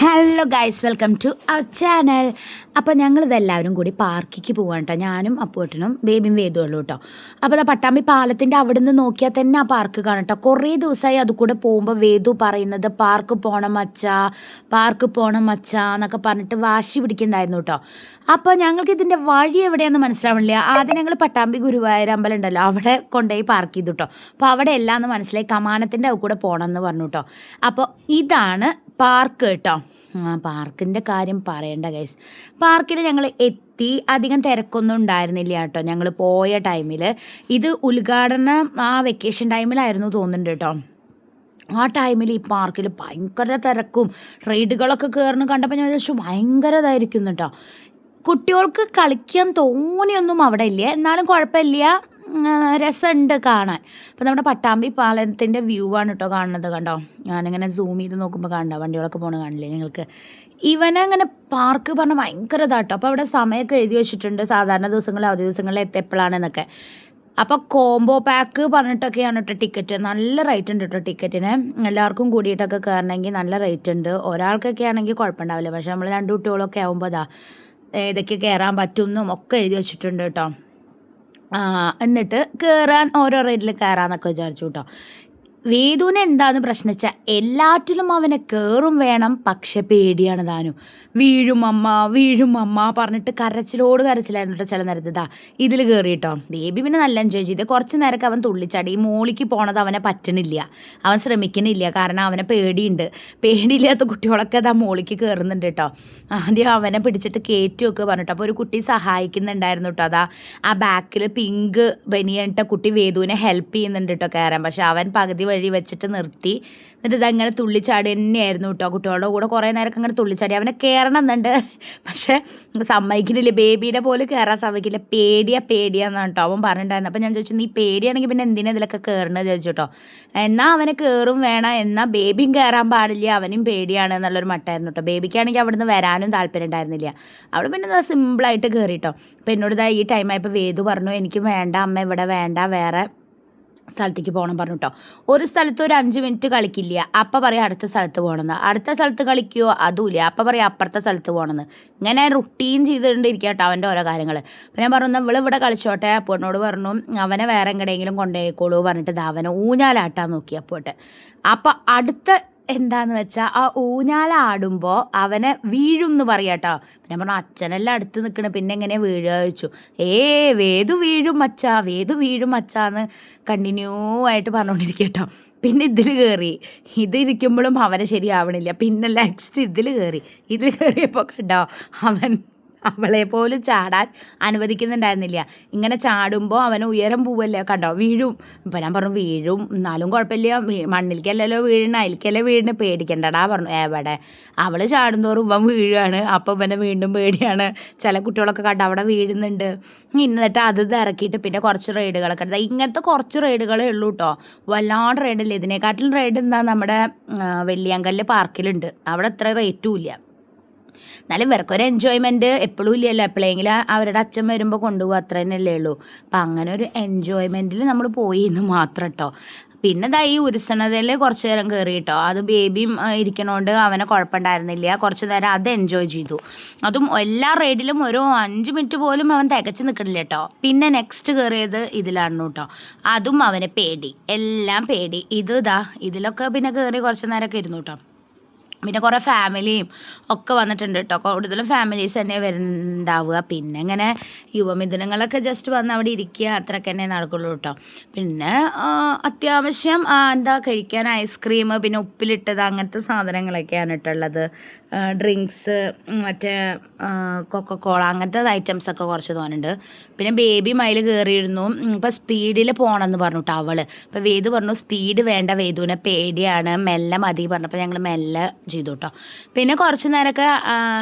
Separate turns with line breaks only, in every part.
Hello guys, welcome to our channel. അപ്പോൾ ഞങ്ങളിതെല്ലാവരും കൂടി പാർക്കിക്ക് പോവാണ് കേട്ടോ. ഞാനും അപ്പൂട്ടനും ബേബിയും വേദുള്ളൂ കേട്ടോ. അപ്പോൾ അത് പട്ടാമ്പി പാലത്തിൻ്റെ അവിടെ നിന്ന് നോക്കിയാൽ തന്നെ ആ പാർക്ക് കാണാം കേട്ടോ. കുറേ ദിവസമായി അത് കൂടെ പോകുമ്പോൾ വേദു പറയുന്നത് പാർക്ക് പോകണം മച്ചാ, പാർക്ക് പോകണം മച്ചാ എന്നൊക്കെ പറഞ്ഞിട്ട് വാശി പിടിക്കുന്നുണ്ടായിരുന്നു കേട്ടോ. അപ്പോൾ ഞങ്ങൾക്ക് ഇതിൻ്റെ വഴി എവിടെയാണെന്ന് മനസ്സിലാവണില്ല. ആദ്യം ഞങ്ങൾ പട്ടാമ്പി ഗുരുവായൂർ അമ്പലം ഉണ്ടല്ലോ, അവിടെ കൊണ്ടുപോയി പാർക്ക് ചെയ്തു കേട്ടോ. അപ്പോൾ അവിടെ എല്ലാമെന്ന് മനസ്സിലായി, കമാനത്തിൻ്റെ അവിടെ കൂടെ പോകണം എന്ന് പറഞ്ഞു കേട്ടോ. അപ്പോൾ ഇതാണ് പാർക്ക് കേട്ടോ. പാർക്കിൻ്റെ കാര്യം പറയണ്ട ഗൈസ്. പാർക്കിൽ ഞങ്ങൾ എത്തി, അധികം തിരക്കൊന്നും ഉണ്ടായിരുന്നില്ല കേട്ടോ ഞങ്ങൾ പോയ ടൈമിൽ. ഇത് ഉദ്ഘാടനം വെക്കേഷൻ ടൈമിലായിരുന്നു തോന്നുന്നുണ്ട് കേട്ടോ. ആ ടൈമിൽ ഈ പാർക്കിൽ ഭയങ്കര തിരക്കും റൈഡുകളൊക്കെ കയറുന്ന കണ്ടപ്പോൾ ഞാൻ വിചാരിച്ചു ഭയങ്കര ഇതായിരിക്കും കേട്ടോ. കുട്ടികൾക്ക് കളിക്കാൻ തോന്നിയൊന്നും അവിടെ ഇല്ല, എന്നാലും കുഴപ്പമില്ല, രസമുണ്ട് കാണാൻ. അപ്പോൾ നമ്മുടെ പട്ടാമ്പി പാലത്തിൻ്റെ വ്യൂ ആണ് കേട്ടോ കാണുന്നത്. കണ്ടോ, ഞാനിങ്ങനെ സൂം ചെയ്ത് നോക്കുമ്പോൾ കണ്ടോ വണ്ടികളൊക്കെ പോകണ കാണില്ലേ നിങ്ങൾക്ക്. ഇവനങ്ങനെ പാർക്ക് പറഞ്ഞാൽ ഭയങ്കര ഇതാട്ടോ. അപ്പോൾ അവിടെ സമയമൊക്കെ എഴുതി വെച്ചിട്ടുണ്ട്, സാധാരണ ദിവസങ്ങളിൽ അവധി ദിവസങ്ങളിൽ എപ്പോഴാണെന്നൊക്കെ. അപ്പോൾ കോംബോ പാക്ക് പറഞ്ഞിട്ടൊക്കെയാണ് കേട്ടോ ടിക്കറ്റ്. നല്ല റേറ്റ് ഉണ്ട് കേട്ടോ ടിക്കറ്റിന്. എല്ലാവർക്കും കൂടിയിട്ടൊക്കെ കയറണമെങ്കിൽ നല്ല റേറ്റ് ഉണ്ട്. ഒരാൾക്കൊക്കെ ആണെങ്കിൽ കുഴപ്പമുണ്ടാവില്ല, പക്ഷേ നമ്മൾ രണ്ട് കുട്ടികളൊക്കെ ആകുമ്പോൾ ഏതൊക്കെ കയറാൻ പറ്റുമെന്നും ഒക്കെ എഴുതി വെച്ചിട്ടുണ്ട് കേട്ടോ. എന്നിട്ട് കയറാൻ ഓരോ റേറ്റിൽ കയറാമെന്നൊക്കെ വിചാരിച്ചു കേട്ടോ. വേദുവിന് എന്താന്ന് പ്രശ്നം വെച്ചാൽ എല്ലാറ്റിലും അവനെ കയറും വേണം, പക്ഷെ പേടിയാണ് താനും. വീഴും അമ്മ പറഞ്ഞിട്ട് കരച്ചിലായിരുന്നു കേട്ടോ ചില നേരത്ത്. ഇതിൽ കയറി കേട്ടോ. ബേബി പിന്നെ നല്ല എൻജോയ് ചെയ്ത് കുറച്ച് നേരമൊക്കെ അവൻ തുള്ളിച്ചാടി. മോളിക്ക് പോണത് അവനെ പറ്റണില്ല, അവൻ ശ്രമിക്കണില്ല, കാരണം അവനെ പേടിയുണ്ട്. പേടിയില്ലാത്ത കുട്ടികളൊക്കെ മോളിക്ക് കയറുന്നുണ്ട് കേട്ടോ. ആദ്യം അവനെ പിടിച്ചിട്ട് കയറ്റുമൊക്കെ പറഞ്ഞിട്ട്. അപ്പോൾ ഒരു കുട്ടി സഹായിക്കുന്നുണ്ടായിരുന്നു കേട്ടോ. ആ ബാക്കിൽ പിങ്ക് ബനിയനിട്ട കുട്ടി വേദുവിനെ ഹെൽപ്പ് ചെയ്യുന്നുണ്ട് കേട്ടോ കയറാൻ. പക്ഷെ അവൻ പകുതി വഴി വെച്ചിട്ട് നിർത്തി. എന്നിട്ട് ഇതങ്ങനെ തുള്ളിച്ചാടി തന്നെയായിരുന്നു കേട്ടോ. കുട്ടികളുടെ കൂടെ കുറേ നേരമൊക്കെ അങ്ങനെ തുള്ളിച്ചാടി. അവനെ കയറണം എന്നുണ്ട്, പക്ഷേ സമ്മതിക്കുന്നില്ല. ബേബിയുടെ പോലും കയറാൻ സമ്മതിക്കില്ല. പേടിയാന്നാണ് കേട്ടോ അവൻ പറഞ്ഞിട്ടുണ്ടായിരുന്നു. അപ്പോൾ ഞാൻ ചോദിച്ചു, നീ പേടിയാണെങ്കിൽ പിന്നെ എന്തിനാ ഇതിലൊക്കെ കയറണമെന്ന് ചോദിച്ചു കേട്ടോ. എന്നാൽ അവനെ കയറും വേണം, എന്നാൽ ബേബിയും കയറാൻ പാടില്ല, അവനും പേടിയാണ് എന്നുള്ളൊരു മട്ടായിരുന്നു കേട്ടോ. ബേബിക്കാണെങ്കിൽ അവിടെ നിന്ന് വരാനും താല്പര്യം ഉണ്ടായിരുന്നില്ല. അവൾ പിന്നെ സിമ്പിളായിട്ട് കയറി കേട്ടോ. അപ്പോൾ എന്നോട് ഈ ടൈമായപ്പോൾ വേദു പറഞ്ഞു, എനിക്ക് വേണ്ട അമ്മ, ഇവിടെ വേണ്ട, വേറെ സ്ഥലത്തേക്ക് പോകണം പറഞ്ഞു കേട്ടോ. ഒരു സ്ഥലത്ത് ഒരു 5 മിനിറ്റ് കളിക്കില്ല, അപ്പം പറയും അടുത്ത സ്ഥലത്ത് പോകണമെന്ന്. അടുത്ത സ്ഥലത്ത് കളിക്കുമോ, അതുമില്ല, അപ്പം പറയും അപ്പുറത്തെ സ്ഥലത്ത് പോകണമെന്ന്. ഇങ്ങനെ റുട്ടീൻ ചെയ്തുകൊണ്ടിരിക്കുക കേട്ടോ അവൻ്റെ ഓരോ കാര്യങ്ങൾ. അപ്പം ഞാൻ പറഞ്ഞു, ഇവിടെ കളിച്ചോട്ടെ. അപ്പോനോട് പറഞ്ഞു അവനെ വേറെ എങ്ങടെയെങ്കിലും കൊണ്ടുപോയിക്കോളൂ പറഞ്ഞിട്ട് അവനെ ഊഞ്ഞാലാട്ടാൻ നോക്കി അപ്പോട്ട്. അപ്പം അടുത്ത എന്താന്ന് വെച്ചാൽ ആ ഊഞ്ഞാലാടുമ്പോൾ അവനെ വീഴും എന്ന് പറയാം കേട്ടോ. പിന്നെ പറഞ്ഞു, അച്ഛനെല്ലാം അടുത്ത് നിൽക്കണ, പിന്നെ എങ്ങനെ വീഴുക ചോദിച്ചു. വേദു വീഴും മച്ചാന്ന് കണ്ടിന്യൂ ആയിട്ട് പറഞ്ഞുകൊണ്ടിരിക്കുക കേട്ടോ. പിന്നെ ഇതിൽ കയറി, ഇതിരിക്കുമ്പോഴും അവനെ ശരിയാവണില്ല. പിന്നെ നെക്സ്റ്റ് ഇതിൽ കയറിയപ്പോൾ കണ്ടോ അവളെ പോലും ചാടാൻ അനുവദിക്കുന്നുണ്ടായിരുന്നില്ല. ഇങ്ങനെ ചാടുമ്പോൾ അവന് ഉയരം പോവല്ലേ, കണ്ടോ വീഴും. ഇപ്പം ഞാൻ പറഞ്ഞു വീഴും, എന്നാലും കുഴപ്പമില്ല, മണ്ണിലേക്കല്ലല്ലോ വീഴണ, അതിലേക്കല്ലേ വീഴണ, പേടിക്കണ്ടടാ പറഞ്ഞു. എവിടെ അവൾ ചാടുന്തോറും ഇവൻ വീഴുകയാണ്. അപ്പോൾ ഇവനെ വീണ്ടും പേടിയാണ്. ചില കുട്ടികളൊക്കെ കണ്ടോ അവിടെ വീഴുന്നുണ്ട്. എന്നിട്ട് അത് ഇറക്കിയിട്ട് പിന്നെ കുറച്ച് റൈഡുകളൊക്കെ എടുത്താൽ, ഇങ്ങനത്തെ കുറച്ച് റൈഡുകളേ ഉള്ളൂ കേട്ടോ. വല്ലാണ്ട് റൈഡില്ല. ഇതിനെക്കാട്ടിലും റൈഡ് എന്താ നമ്മുടെ വെള്ളിയാങ്കല്ല് പാർക്കിലുണ്ട്. അവിടെ അത്ര റേറ്റും ഇല്ല. എന്നാലും ഇവർക്കൊരു എൻജോയ്മെൻറ്റ് എപ്പോഴും ഇല്ലല്ലോ. എപ്പോഴെങ്കിലും അവരുടെ അച്ഛൻ വരുമ്പോൾ കൊണ്ടുപോകുക, അത്ര തന്നെയല്ലേ ഉള്ളൂ. അപ്പം അങ്ങനെ ഒരു എൻജോയ്മെൻറ്റിൽ നമ്മൾ പോയി എന്ന് മാത്രം കേട്ടോ. പിന്നെ ഈ ഉരുസണതിൽ കുറച്ച് നേരം കയറി കേട്ടോ. അത് ബേബിയും ഇരിക്കണോണ്ട് അവനെ കുഴപ്പമുണ്ടായിരുന്നില്ല. കുറച്ച് നേരം അത് എൻജോയ് ചെയ്തു. അതും എല്ലാ റൈഡിലും ഒരു 5 മിനിറ്റ് പോലും അവൻ തികച്ച് നിൽക്കണില്ല കേട്ടോ. പിന്നെ നെക്സ്റ്റ് കയറിയത് ഇതിലാണ് കേട്ടോ. അതും അവന് പേടി, എല്ലാം പേടി. ഇതിലൊക്കെ പിന്നെ കയറി കുറച്ച് നേരമൊക്കെ ഇരുന്നു കേട്ടോ. പിന്നെ കുറേ ഫാമിലിയും ഒക്കെ വന്നിട്ടുണ്ട് കേട്ടോ. കൂടുതലും ഫാമിലീസ് തന്നെ വരുന്നുണ്ടാവുക. പിന്നെ ഇങ്ങനെ യുവമിഥുനങ്ങളൊക്കെ ജസ്റ്റ് വന്ന് അവിടെ ഇരിക്കുക, അത്രയൊക്കെ തന്നെ നടക്കുള്ളൂ കേട്ടോ. പിന്നെ അത്യാവശ്യം കഴിക്കാൻ ഐസ്ക്രീം, പിന്നെ ഉപ്പിലിട്ടത്, അങ്ങനത്തെ സാധനങ്ങളൊക്കെയാണ് ഇട്ടുള്ളത്. ഡ്രിങ്ക്സ്, മറ്റേ കൊക്കക്കോള, അങ്ങനത്തെ ഐറ്റംസൊക്കെ കുറച്ച് തോന്നുന്നുണ്ട്. പിന്നെ ബേബി മയിൽ കയറിയിരുന്നു. ഇപ്പോൾ സ്പീഡിൽ പോകണമെന്ന് പറഞ്ഞു കേട്ടോ അവൾ. അപ്പോൾ വേദു പറഞ്ഞു സ്പീഡ് വേണ്ട, വേദുവിനെ പേടിയാണ്, മെല്ലെ മതി പറഞ്ഞപ്പോൾ ഞങ്ങൾ മെല്ലെ ചെയ്തു കേട്ടോ. പിന്നെ കുറച്ച് നേരമൊക്കെ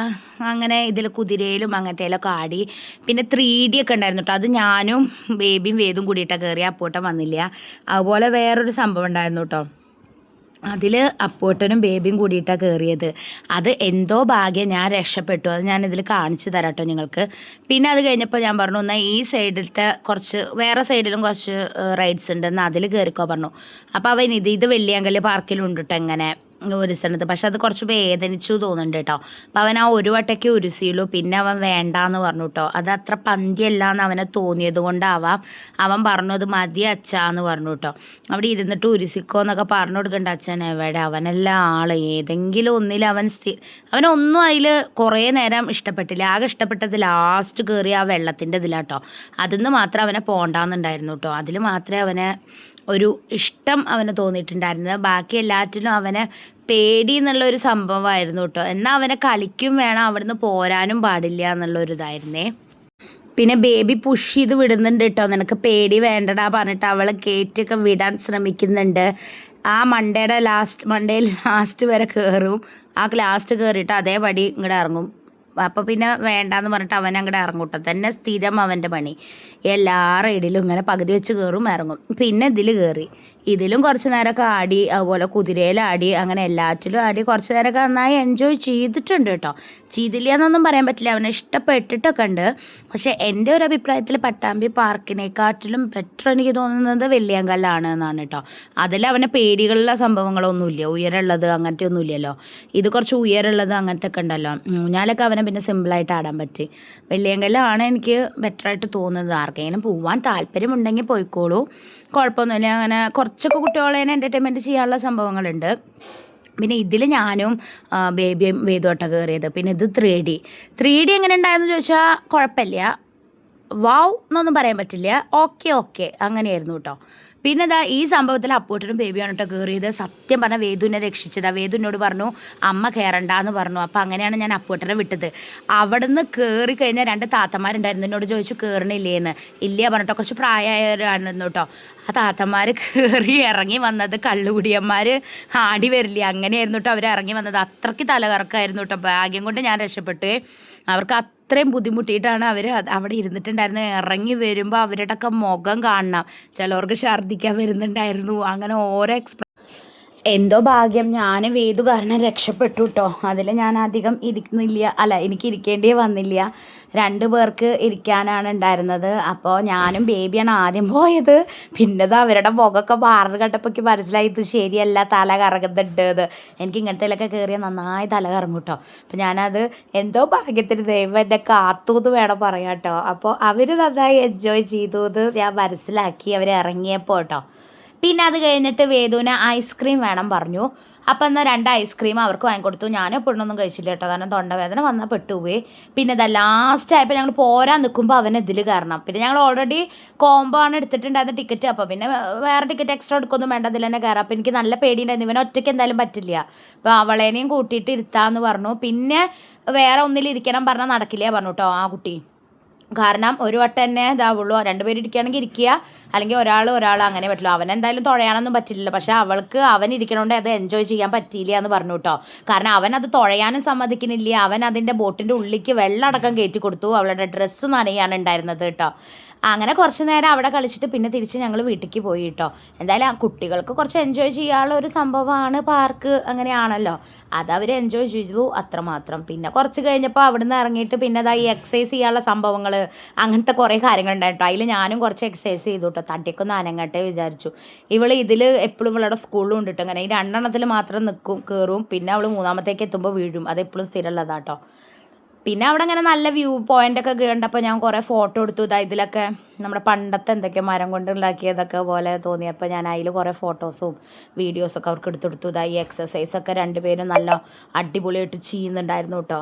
അങ്ങനെ ഇതിൽ കുതിരയിലും അങ്ങനത്തേലൊക്കെ ആടി. പിന്നെ 3D ഒക്കെ ഉണ്ടായിരുന്നു കേട്ടോ. അത് ഞാനും ബേബിയും വേദും കൂടിയിട്ടാണ് കയറി, അപ്പോട്ടം വന്നില്ല. അതുപോലെ വേറൊരു സംഭവം ഉണ്ടായിരുന്നു കേട്ടോ. അതിൽ അപ്പൂട്ടനും ബേബിയും കൂടിയിട്ടാണ് കയറിയത്. അത് എന്തോ ഭാഗ്യം ഞാൻ രക്ഷപ്പെട്ടു. അത് ഞാനിതിൽ കാണിച്ചു തരാം കേട്ടോ നിങ്ങൾക്ക്. പിന്നെ അത് കഴിഞ്ഞപ്പോൾ ഞാൻ പറഞ്ഞു, എന്നാൽ ഈ സൈഡിലത്തെ വേറെ സൈഡിലും കുറച്ച് റൈഡ്സ് ഉണ്ട്, എന്നാൽ അതിൽ കയറിക്കോ പറഞ്ഞു. അപ്പോൾ അവൻ ഇത് വെള്ളിയാങ്കല്ല് പാർക്കിലുണ്ട് കേട്ടോ. എങ്ങനെ ഉരുസണത്. പക്ഷെ അത് കുറച്ച് വേദനിച്ചു തോന്നുന്നുണ്ട് കേട്ടോ. അപ്പം അവൻ ആ ഒരു വട്ടയ്ക്ക് ഉരുസിയുള്ളൂ, പിന്നെ അവൻ വേണ്ടാന്ന് പറഞ്ഞു കേട്ടോ. അത് അത്ര പന്തിയല്ല എന്ന് അവനെ തോന്നിയത് കൊണ്ടാവാം അവൻ പറഞ്ഞു അത് മതി അച്ഛാന്ന് പറഞ്ഞു കേട്ടോ. അവിടെ ഇരുന്നിട്ട് ഉരുസിക്കോ എന്നൊക്കെ പറഞ്ഞു കൊടുക്കണ്ട അച്ഛൻ എവിടെ, അവനെല്ലാം ആള് ഏതെങ്കിലും ഒന്നിൽ അവനൊന്നും അതിൽ കുറേ നേരം ഇഷ്ടപ്പെട്ടില്ല. ആകെ ഇഷ്ടപ്പെട്ടത് ലാസ്റ്റ് കയറി ആ വെള്ളത്തിൻ്റെ ഇതിലാട്ടോ. അതിന്ന് മാത്രം അവനെ പോണ്ടാന്നുണ്ടായിരുന്നു കേട്ടോ. അതിൽ മാത്രമേ അവനെ ഒരു ഇഷ്ടം അവന് തോന്നിയിട്ടുണ്ടായിരുന്നത്. ബാക്കി എല്ലാറ്റിനും അവനെ പേടി എന്നുള്ളൊരു സംഭവമായിരുന്നു കേട്ടോ. എന്നാൽ അവനെ കളിക്കും വേണം, അവിടുന്ന് പോരാനും പാടില്ല എന്നുള്ളൊരു ഇതായിരുന്നേ. പിന്നെ ബേബി പുഷ് ചെയ്ത് വിടുന്നുണ്ട് കേട്ടോ. നിനക്ക് പേടി വേണ്ടടാ പറഞ്ഞിട്ട് അവൾ ഗേറ്റൊക്കെ വിടാൻ ശ്രമിക്കുന്നുണ്ട്. ആ മണ്ടയിൽ ലാസ്റ്റ് വരെ കയറും. ആ ലാസ്റ്റ് കയറിയിട്ട് അതേപടി ഇങ്ങോട്ട് ഇറങ്ങും. അപ്പോൾ പിന്നെ വേണ്ടാന്ന് പറഞ്ഞിട്ട് അവൻ അങ്ങോട്ട് ഇറങ്ങൂട്ടോ. തന്നെ സ്ഥിരം അവൻ്റെ പണി. എല്ലാ റൈഡിലും ഇങ്ങനെ പകുതി വെച്ച് കയറും ഇറങ്ങും. പിന്നെ ഇതിൽ കയറി, ഇതിലും കുറച്ച് നേരമൊക്കെ ആടി, അതുപോലെ കുതിരയിലാടി, അങ്ങനെ എല്ലാറ്റിലും ആടി കുറച്ച് നേരമൊക്കെ നന്നായി എൻജോയ് ചെയ്തിട്ടുണ്ട് കേട്ടോ. ചെയ്തില്ല എന്നൊന്നും പറയാൻ പറ്റില്ല, അവനെ ഇഷ്ടപ്പെട്ടിട്ടൊക്കെ ഉണ്ട്. പക്ഷേ എൻ്റെ ഒരു അഭിപ്രായത്തിൽ പട്ടാമ്പി പാർക്കിനെക്കാട്ടിലും ബെറ്റർ എനിക്ക് തോന്നുന്നത് വെള്ളിയാങ്കല്ലാണ് എന്നാണ് കേട്ടോ. അതിൽ അവനെ പേടികളുള്ള സംഭവങ്ങളൊന്നുമില്ല, ഉയരമുള്ളത് അങ്ങനത്തെ ഒന്നുമില്ലല്ലോ. ഇത് കുറച്ച് ഉയരമുള്ളത് അങ്ങനത്തെ ഒക്കെ ഉണ്ടല്ലോ. ഊഞ്ഞാലൊക്കെ അവനെ പിന്നെ സിമ്പിളായിട്ട് ആടാൻ പറ്റി. വെള്ളിയാങ്കല്ലാണ് എനിക്ക് ബെറ്ററായിട്ട് തോന്നുന്നത്. ആർക്കെങ്കിലും പോവാൻ താല്പര്യമുണ്ടെങ്കിൽ പോയിക്കോളൂ, കുഴപ്പമൊന്നുമില്ല. അങ്ങനെ കുറച്ചൊക്കെ കുട്ടികളെ എൻ്റർടൈൻമെൻറ്റ് ചെയ്യാനുള്ള സംഭവങ്ങളുണ്ട്. പിന്നെ ഇതിൽ ഞാനും ബേബിയും വേദോട്ട കയറിയത്. പിന്നെ ഇത് 3D എങ്ങനെ ഉണ്ടായെന്ന് ചോദിച്ചാൽ കുഴപ്പമില്ല, വാവ് എന്നൊന്നും പറയാൻ പറ്റില്ല, ഓക്കെ അങ്ങനെയായിരുന്നു കേട്ടോ. പിന്നെ ഇതാ ഈ സംഭവത്തിൽ അപ്പൂട്ടനും ബേബിയാണ് കേട്ടോ കയറിയത്. സത്യം പറഞ്ഞാൽ വേദുവിനെ രക്ഷിച്ചതാണ്. വേദുവിനോട് പറഞ്ഞു അമ്മ കയറണ്ടെന്ന് പറഞ്ഞു. അപ്പോൾ അങ്ങനെയാണ് ഞാൻ അപ്പൂട്ടനെ വിട്ടത്. അവിടെ നിന്ന് കയറി കഴിഞ്ഞാൽ 2 താത്തമാരുണ്ടായിരുന്നു. എന്നോട് ചോദിച്ചു കയറണില്ലേന്ന്. ഇല്ല പറഞ്ഞിട്ടോ, കുറച്ച് പ്രായമായവരായിരുന്നു കേട്ടോ. ആ താത്തമാർ കയറി ഇറങ്ങി വന്നത് കള്ളുകുടിയന്മാർ ആടി വരില്ല അങ്ങനെയായിരുന്നു കേട്ടോ അവർ ഇറങ്ങി വന്നത്. അത്രയ്ക്ക് തലകറക്കായിരുന്നു കേട്ടോ. ഭാഗ്യം കൊണ്ട് ഞാൻ രക്ഷപ്പെട്ടു. അവർക്ക് അത്രയും ബുദ്ധിമുട്ടിയിട്ടാണ് അവർ അവിടെ ഇരുന്നിട്ടുണ്ടായിരുന്നത്. ഇറങ്ങി വരുമ്പോൾ അവരുടെയൊക്കെ മുഖം കാണണം. ചിലവർക്ക് ഛർദ്ദിക്കാൻ വരുന്നുണ്ടായിരുന്നു. അങ്ങനെ ഓരോ എന്തോ ഭാഗ്യം ഞാൻ വേദു കാരണം രക്ഷപ്പെട്ടു കേട്ടോ. അതിൽ ഞാൻ അധികം എനിക്ക് ഇരിക്കേണ്ടി വന്നില്ല. 2 പേർക്ക് ഇരിക്കാനാണ് ഉണ്ടായിരുന്നത്. അപ്പോൾ ഞാനും ബേബിയാണ് ആദ്യം പോയത്. പിന്നെ അവരുടെ മുഖമൊക്കെ മാറുന്ന കണ്ടപ്പോൾ മനസ്സിലായി ഇത് ശരിയല്ല, തല കറങ്ങുന്നുണ്ട് എന്ന്. എനിക്ക് ഇങ്ങനത്തേലൊക്കെ കയറിയാൽ നന്നായി തല കറങ്ങും കേട്ടോ. അപ്പോൾ ഞാനത് എന്തോ ഭാഗ്യത്തിന് ദൈവം എന്നെ കാത്തു എന്ന് വേണം പറയാം കേട്ടോ. അപ്പോൾ അവർ നന്നായി എൻജോയ് ചെയ്തു എന്ന് ഞാൻ മനസ്സിലാക്കി അവർ ഇറങ്ങിയപ്പോൾ കേട്ടോ. പിന്നെ അത് കഴിഞ്ഞിട്ട് വേദുവിന് ഐസ്ക്രീം വേണം പറഞ്ഞു. അപ്പം എന്നാൽ 2 ഐസ്ക്രീം അവർക്ക് വാങ്ങിക്കൊടുത്തു. ഞാൻ എപ്പോഴൊന്നും കഴിച്ചില്ല കേട്ടോ, കാരണം തൊണ്ടവേദന വന്നാൽ പെട്ടുപോയി. പിന്നെ ഇതാ ലാസ്റ്റ് ആയപ്പോൾ ഞങ്ങൾ പോരാൻ നിൽക്കുമ്പോൾ അവൻ ഇതിൽ കയറണം. പിന്നെ ഞങ്ങൾ ഓൾറെഡി കോംബോ ആണ് എടുത്തിട്ടുണ്ടായിരുന്ന ടിക്കറ്റ്. അപ്പോൾ പിന്നെ വേറെ ടിക്കറ്റ് എക്സ്ട്രാ എടുക്കൊന്നും വേണ്ട, അതിൽ തന്നെ കയറാം. അപ്പോൾ എനിക്ക് നല്ല പേടിയുണ്ടായിരുന്നു, ഇവനെ ഒറ്റയ്ക്ക് എന്തായാലും പറ്റില്ല. അപ്പോൾ അവളേനെയും കൂട്ടിയിട്ട് ഇരുത്താമെന്ന് പറഞ്ഞു. പിന്നെ വേറെ ഒന്നിലിരിക്കണം പറഞ്ഞാൽ നടക്കില്ല പറഞ്ഞു കേട്ടോ ആ കുട്ടി. കാരണം ഒരു വട്ടം തന്നെ ഇതാവുള്ളൂ, 2 പേര് ഇരിക്കുകയാണെങ്കിൽ ഇരിക്കുക, അല്ലെങ്കിൽ ഒരാൾ അങ്ങനെ പറ്റുള്ളൂ. അവനെന്തായാലും തുഴയാനൊന്നും പറ്റില്ലല്ലോ. പക്ഷേ അവൾക്ക് അവൻ ഇരിക്കണോണ്ട് അത് എൻജോയ് ചെയ്യാൻ പറ്റിയില്ല എന്ന് പറഞ്ഞു കേട്ടോ. കാരണം അവൻ അത് തുഴയാനും സമ്മതിക്കുന്നില്ല. അവൻ അതിൻ്റെ ബോട്ടിൻ്റെ ഉള്ളിലേക്ക് വെള്ളം അടക്കം കയറ്റി കൊടുത്തു. അവളുടെ ഡ്രസ്സ് നനയാണ് ഉണ്ടായിരുന്നത് കേട്ടോ. അങ്ങനെ കുറച്ച് നേരം അവിടെ കളിച്ചിട്ട് പിന്നെ തിരിച്ച് ഞങ്ങൾ വീട്ടിലേക്ക് പോയി കേട്ടോ. എന്തായാലും കുട്ടികൾക്ക് കുറച്ച് എൻജോയ് ചെയ്യാനുള്ള ഒരു സംഭവമാണ് പാർക്ക്, അങ്ങനെയാണല്ലോ. അതവർ എൻജോയ് ചെയ്തു അത്രമാത്രം. പിന്നെ കുറച്ച് കഴിഞ്ഞപ്പോൾ അവിടെ നിന്ന് ഇറങ്ങിയിട്ട് പിന്നെ ഈ എക്സസൈസ് ചെയ്യാനുള്ള സംഭവങ്ങൾ അങ്ങനത്തെ കുറേ കാര്യങ്ങളുണ്ടായിട്ടോ. അതിൽ ഞാനും കുറച്ച് എക്സസൈസ് ചെയ്തു കേട്ടോ. തട്ടിക്കൊന്ന് അനങ്ങട്ടെ വിചാരിച്ചു. ഇതിൽ എപ്പോഴും ഇവളുടെ സ്കൂളിലും ഉണ്ട് കേട്ടോ. അങ്ങനെ ഈ 2 എണ്ണത്തിൽ മാത്രം കയറും. പിന്നെ അവൾ 3ാമത്തേക്ക് എത്തുമ്പോൾ വീഴും. അതെപ്പോഴും സ്ഥിരമുള്ളതാട്ടോ. പിന്നെ അവിടെ അങ്ങനെ നല്ല വ്യൂ പോയിൻ്റൊക്കെ കണ്ടപ്പോൾ ഞാൻ കുറേ ഫോട്ടോ എടുത്തു. ഇതിലൊക്കെ നമ്മുടെ പണ്ടത്തെ എന്തൊക്കെയോ മരം കൊണ്ട് ഉണ്ടാക്കിയതൊക്കെ പോലെ തോന്നിയപ്പോൾ ഞാൻ അതിൽ കുറേ ഫോട്ടോസും വീഡിയോസൊക്കെ അവർക്ക് എടുത്തെടുത്തു. ഈ എക്സസൈസൊക്കെ 2 പേരും നല്ല അടിപൊളിയായിട്ട് ചെയ്യുന്നുണ്ടായിരുന്നു കേട്ടോ.